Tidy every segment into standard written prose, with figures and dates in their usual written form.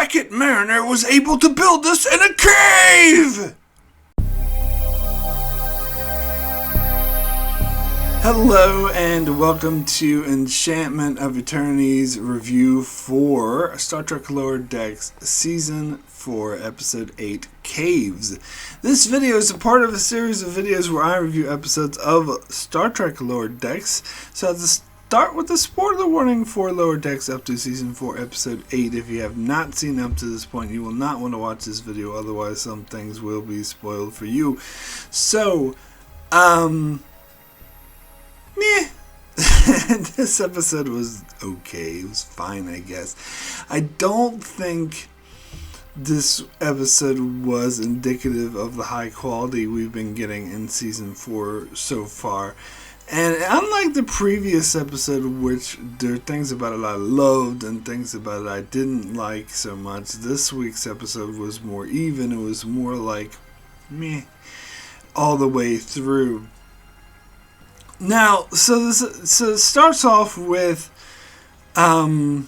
Beckett Mariner was able to build this in a cave! Hello and welcome to Enchantment of Eternity's review for Star Trek Lower Decks Season 4, Episode 8, Caves. This video is a part of a series of videos where I review episodes of Star Trek Lower Decks. So to start with the spoiler warning for Lower Decks up to Season 4, Episode 8. If you have not seen up to this point, you will not want to watch this video, otherwise some things will be spoiled for you. So, meh. This episode was okay. It was fine, I guess. I don't think this episode was indicative of the high quality we've been getting in Season 4 so far. And unlike the previous episode, which there are things about it I loved and things about it I didn't like so much, this week's episode was more even. It was more like meh all the way through. Now, so it starts off with Boimler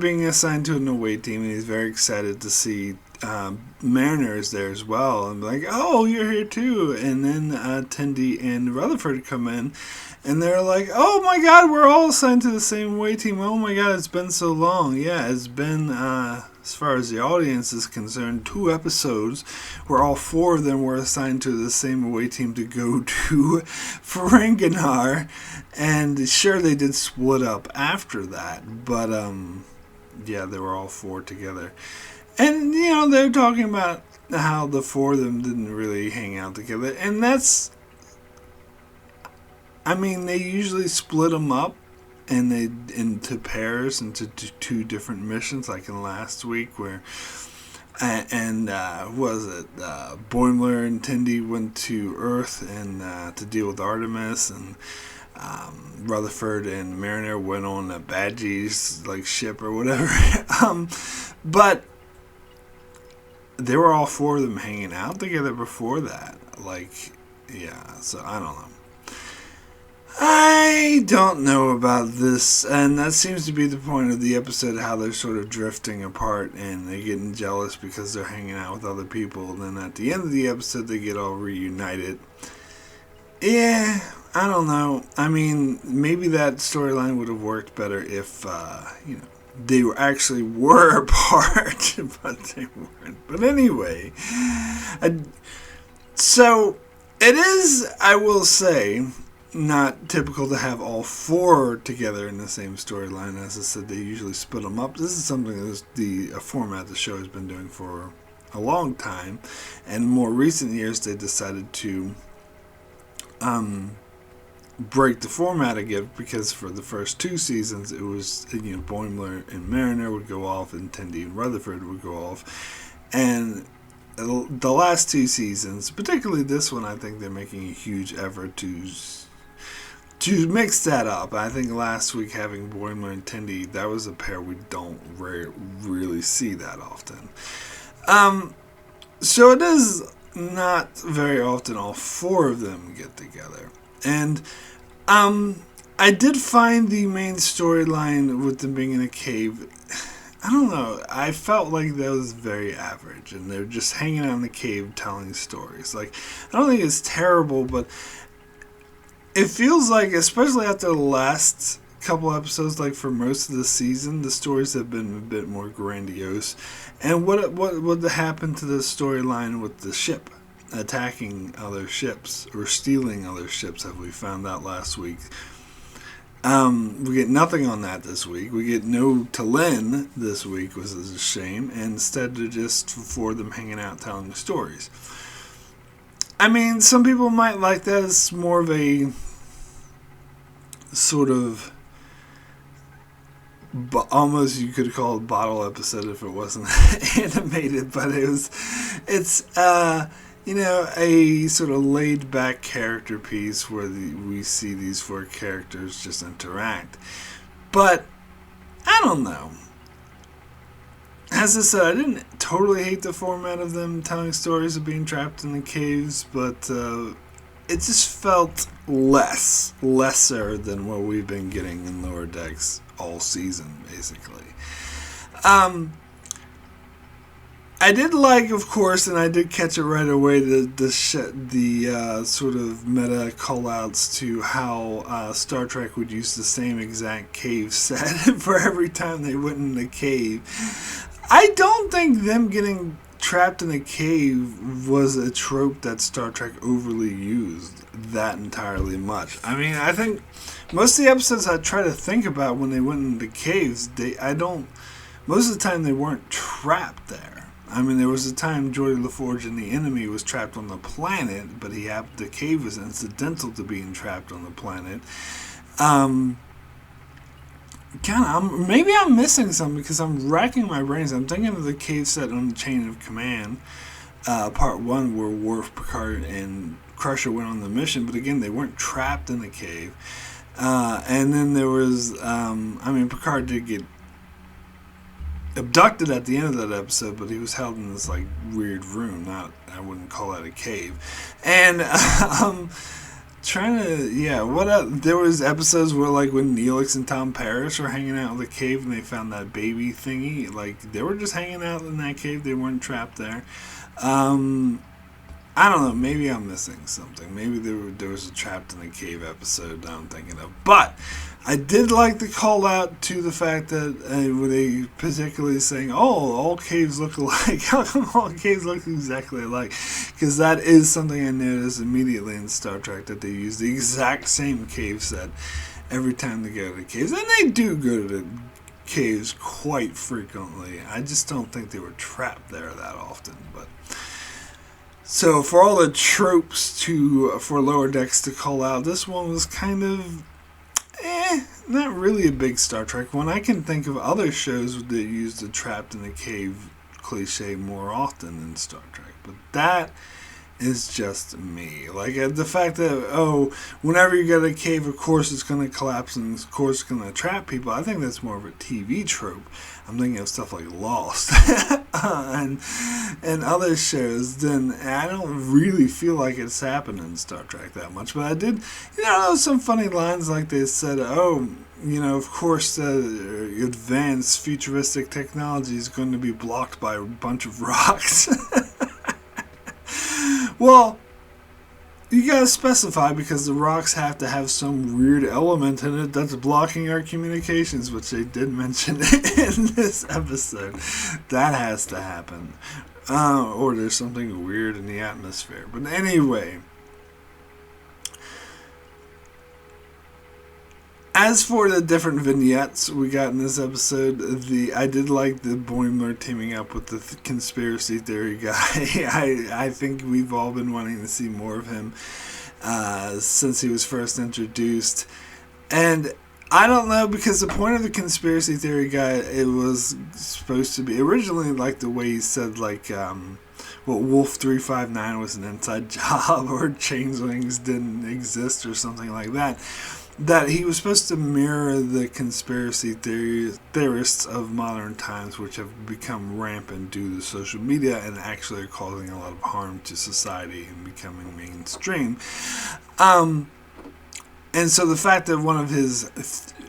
being assigned to an away team, and he's very excited to see Mariner is there as well, and like, oh, you're here too. And then Tendi and Rutherford come in, and they're like, oh my god, we're all assigned to the same away team. Oh my god, it's been so long. Yeah, it's been, as far as the audience is concerned, 2 episodes where all 4 of them were assigned to the same away team to go to Ferenginar. And sure, they did split up after that, but yeah, they were all 4 together. And, you know, they're talking about how the 4 of them didn't really hang out together. And that's, I mean, they usually split them up and they into pairs, into 2 different missions, like in last week where, Boimler and Tendi went to Earth and to deal with Artemis, and Rutherford and Mariner went on a Badgie's like ship or whatever. But they were all 4 of them hanging out together before that. Like, yeah, so I don't know. I don't know about this, and that seems to be the point of the episode, how they're sort of drifting apart and they're getting jealous because they're hanging out with other people, and then at the end of the episode they get all reunited. Yeah, I don't know. I mean, maybe that storyline would have worked better if, they actually were apart, but they weren't. But anyway, so it is, I will say, not typical to have all 4 together in the same storyline. As I said, they usually split them up. This is something that the format the show has been doing for a long time, and in more recent years they decided to break the format again, because for the first 2 seasons it was, Boimler and Mariner would go off and Tendi and Rutherford would go off, and the last 2 seasons, particularly this one, I think they're making a huge effort to mix that up. I think last week having Boimler and Tendi, that was a pair we don't really see that often. So it is not very often all 4 of them get together. And I did find the main storyline with them being in a cave, I don't know, I felt like that was very average, and they're just hanging out in the cave telling stories. Like, I don't think it's terrible, but it feels like, especially after the last couple episodes, like for most of the season, the stories have been a bit more grandiose. And what happened to the storyline with the ship attacking other ships, or stealing other ships, as we found out last week? We get nothing on that this week. We get no T'Len this week, which is a shame. And instead, they're just 4 of them hanging out telling stories. I mean, some people might like that as more of a sort of, almost you could call it bottle episode if it wasn't animated, but it's a sort of laid back character piece where we see these 4 characters just interact. But I don't know. As I said, I didn't totally hate the format of them telling stories of being trapped in the caves, but it just felt lesser than what we've been getting in Lower Decks all season, basically. I did like, of course, and I did catch it right away, the sort of meta call-outs to how Star Trek would use the same exact cave set for every time they went in the cave. I don't think them getting trapped in a cave was a trope that Star Trek overly used that entirely much. I mean, I think most of the episodes I try to think about when they went into caves, most of the time they weren't trapped there. I mean, there was a time Geordi LaForge and the Enemy was trapped on the planet, but the cave was incidental to being trapped on the planet. Maybe I'm missing something because I'm racking my brains. I'm thinking of the cave set on the Chain of Command, part 1, where Worf, Picard, and Crusher went on the mission, but again, they weren't trapped in the cave. And then there was, Picard did get abducted at the end of that episode, but he was held in this like weird room. I wouldn't call that a cave. And there was episodes where, like, when Neelix and Tom Paris were hanging out in the cave and they found that baby thingy, like, they were just hanging out in that cave. They weren't trapped there. I don't know. Maybe I'm missing something. Maybe there was a trapped in a cave episode that I'm thinking of. But I did like the call out to the fact that were they particularly saying, "Oh, all caves look alike." How come all caves look exactly alike? Because that is something I noticed immediately in Star Trek, that they use the exact same cave set every time they go to the caves, and they do go to the caves quite frequently. I just don't think they were trapped there that often, but. So for all the tropes for Lower Decks to call out, this one was kind of, not really a big Star Trek one. I can think of other shows that use the trapped in a cave cliche more often than Star Trek, but that is just me. Like, the fact that, whenever you get a cave, of course it's going to collapse and of course it's going to trap people, I think that's more of a TV trope. I'm thinking of stuff like Lost and other shows. Then I don't really feel like it's happened in Star Trek that much. But I did, there was some funny lines, like they said, of course advanced futuristic technology is going to be blocked by a bunch of rocks. Well, you gotta specify, because the rocks have to have some weird element in it that's blocking our communications, which they did mention in this episode. That has to happen. Or there's something weird in the atmosphere. But anyway, as for the different vignettes we got in this episode, I did like the Boimler teaming up with the conspiracy theory guy. I think we've all been wanting to see more of him since he was first introduced. And I don't know, because the point of the conspiracy theory guy, it was supposed to be originally like the way he said, like, Wolf 359 was an inside job, or changelings didn't exist, or something like that. That he was supposed to mirror the conspiracy theorists of modern times, which have become rampant due to social media and actually are causing a lot of harm to society and becoming mainstream. And so the fact that one of his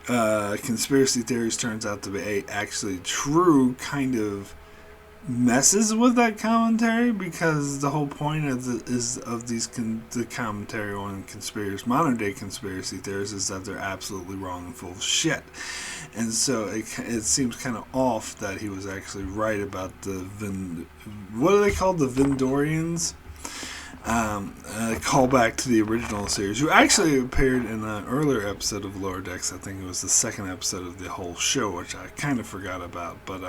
conspiracy theories turns out to be actually true kind of messes with that commentary, because the whole point of the commentary on modern day conspiracy theories is that they're absolutely wrong and full of shit. And so it seems kind of off that he was actually right about what are they called, the Vendorians? Call back to the original series, who actually appeared in an earlier episode of Lower Decks. I think it was the second episode of the whole show, which I kind of forgot about. But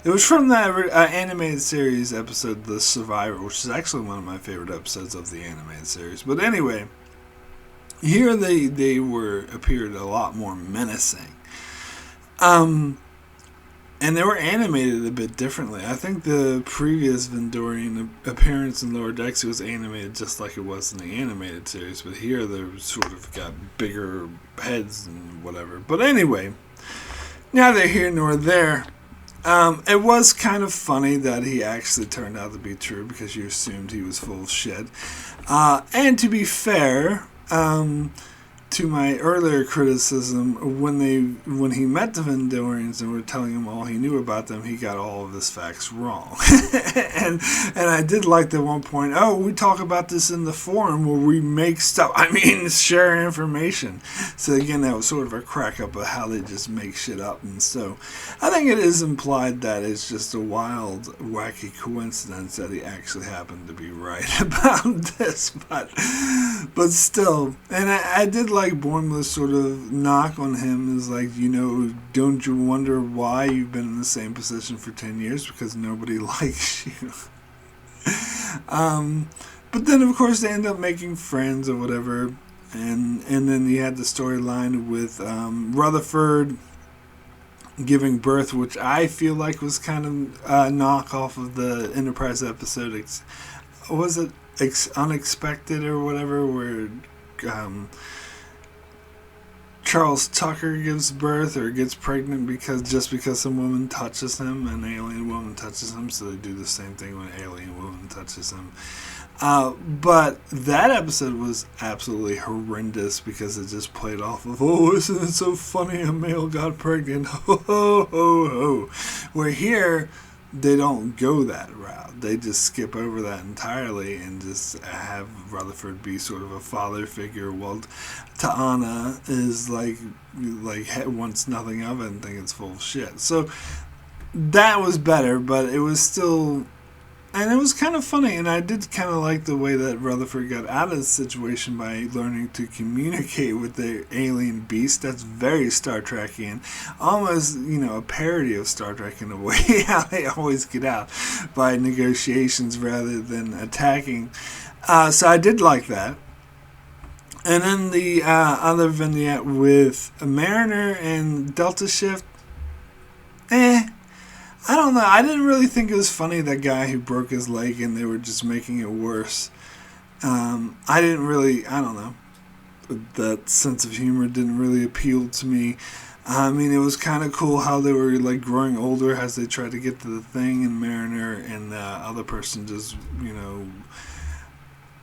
it was from that animated series episode, The Survivor, which is actually one of my favorite episodes of the animated series. But anyway, here they appeared a lot more menacing. And they were animated a bit differently. I think the previous Vendorian appearance in Lower Decks was animated just like it was in the animated series, but here they sort of got bigger heads and whatever. But anyway, neither here nor there. It was kind of funny that he actually turned out to be true because you assumed he was full of shit. And to be fair, to my earlier criticism, when he met the Vendorians and were telling him all he knew about them, he got all of his facts wrong. and I did like at one point, oh, we talk about this in the forum where we make stuff, share information. So again, that was sort of a crack up of how they just make shit up. And so I think it is implied that it's just a wild, wacky coincidence that he actually happened to be right about this. But still, and I did like Bournemouth's sort of knock on him is like, don't you wonder why you've been in the same position for 10 years? Because nobody likes you. But then, of course, they end up making friends or whatever. And then you had the storyline with Rutherford giving birth, which I feel like was kind of a knockoff of the Enterprise episode. Was it Unexpected or whatever, where Charles Tucker gives birth or gets pregnant because some woman touches him, an alien woman touches him, so they do the same thing when an alien woman touches him. But that episode was absolutely horrendous because it just played off of, oh, isn't it so funny a male got pregnant? Ho, ho, ho, ho. Where here, they don't go that route. They just skip over that entirely and just have Rutherford be sort of a father figure, while T'Ana is like wants nothing of it and thinks it's full of shit. So that was better, but it was still... And it was kind of funny, and I did kind of like the way that Rutherford got out of the situation by learning to communicate with the alien beast. That's very Star Trekian. Almost, a parody of Star Trek in a way, how they always get out by negotiations rather than attacking. So I did like that. And then the other vignette with a Mariner and Delta Shift, I don't know. I didn't really think it was funny, that guy who broke his leg and they were just making it worse. I don't know. That sense of humor didn't really appeal to me. It was kind of cool how they were like growing older as they tried to get to the thing, and Mariner and the other person just,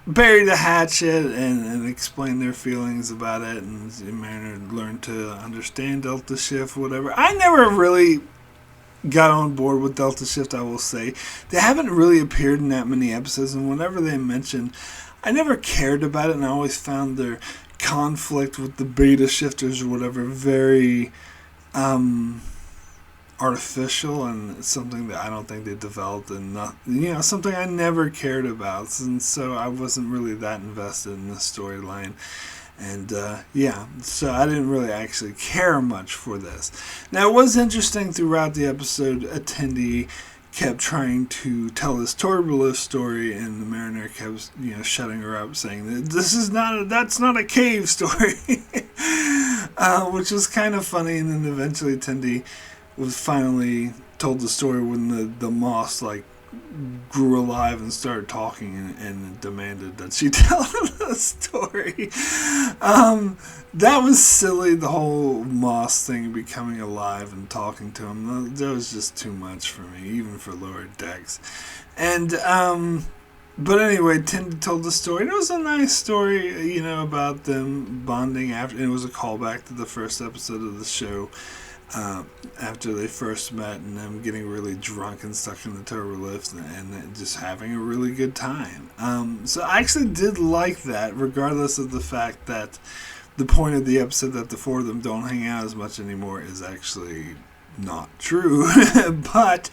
buried the hatchet and explained their feelings about it, and Mariner learned to understand Delta Shift, whatever. I never really got on board with Delta Shift, I will say. They haven't really appeared in that many episodes, and whenever they mention, I never cared about it, and I always found their conflict with the beta shifters or whatever very artificial, and something that I don't think they developed enough, something I never cared about, and so I wasn't really that invested in the storyline. And, so I didn't really actually care much for this. Now, it was interesting throughout the episode, Tendi kept trying to tell this Turbulus story, and the Mariner kept, shutting her up, saying that that's not a cave story, which was kind of funny. And then eventually Tendi was finally told the story when the moss, grew alive and started talking and demanded that she tell the story. That was silly, the whole Moss thing becoming alive and talking to him. That was just too much for me, even for lower decks. And but anyway, Tendi told the story, and it was a nice story, about them bonding after. And it was a callback to the first episode of the show. After they first met, and them getting really drunk and stuck in the turbo lift and just having a really good time. So I actually did like that, regardless of the fact that the point of the episode that the four of them don't hang out as much anymore is actually not true. But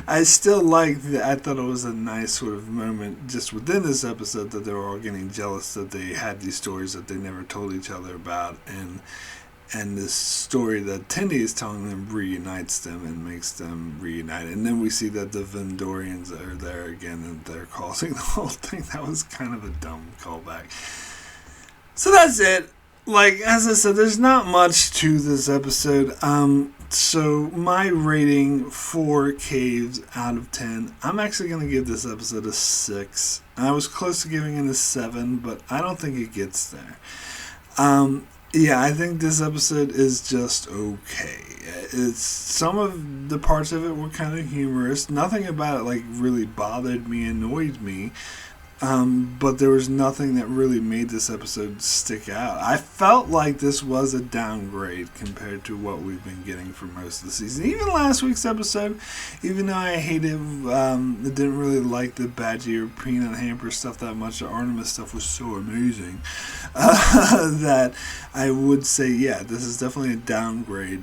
I still liked that. I thought it was a nice sort of moment just within this episode that they were all getting jealous that they had these stories that they never told each other about, and this story that Tendi is telling them reunites them and makes them reunite. And then we see that the Vendorians are there again and they're causing the whole thing. That was kind of a dumb callback. So that's it. As I said, there's not much to this episode. So my rating for Caves out of 10, I'm actually going to give this episode a 6. I was close to giving it a 7, but I don't think it gets there. Yeah, I think this episode is just okay. It's some of the parts of it were kind of humorous. Nothing about it like really bothered me, annoyed me. But there was nothing that really made this episode stick out. I felt like this was a downgrade compared to what we've been getting for most of the season. Even last week's episode, even though I didn't really like the Badgie or Peanut Hamper stuff that much, the Artemis stuff was so amazing that I would say, yeah, this is definitely a downgrade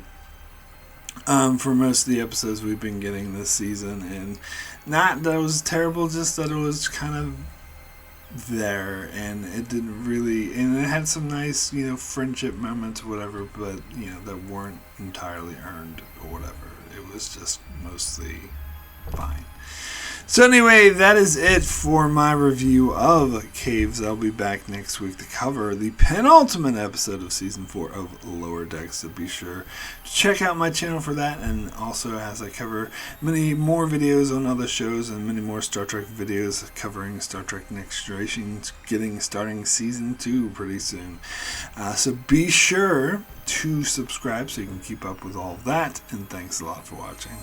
for most of the episodes we've been getting this season. And not that it was terrible, just that it was kind of there, and it didn't really, and it had some nice, friendship moments or whatever, but that weren't entirely earned or whatever. It was just mostly fine. So anyway, that is it for my review of Caves. I'll be back next week to cover the penultimate episode of Season 4 of Lower Decks, so be sure to check out my channel for that, and also as I cover many more videos on other shows and many more Star Trek videos covering Star Trek Next Generation, starting Season 2 pretty soon. So be sure to subscribe so you can keep up with all of that, and thanks a lot for watching.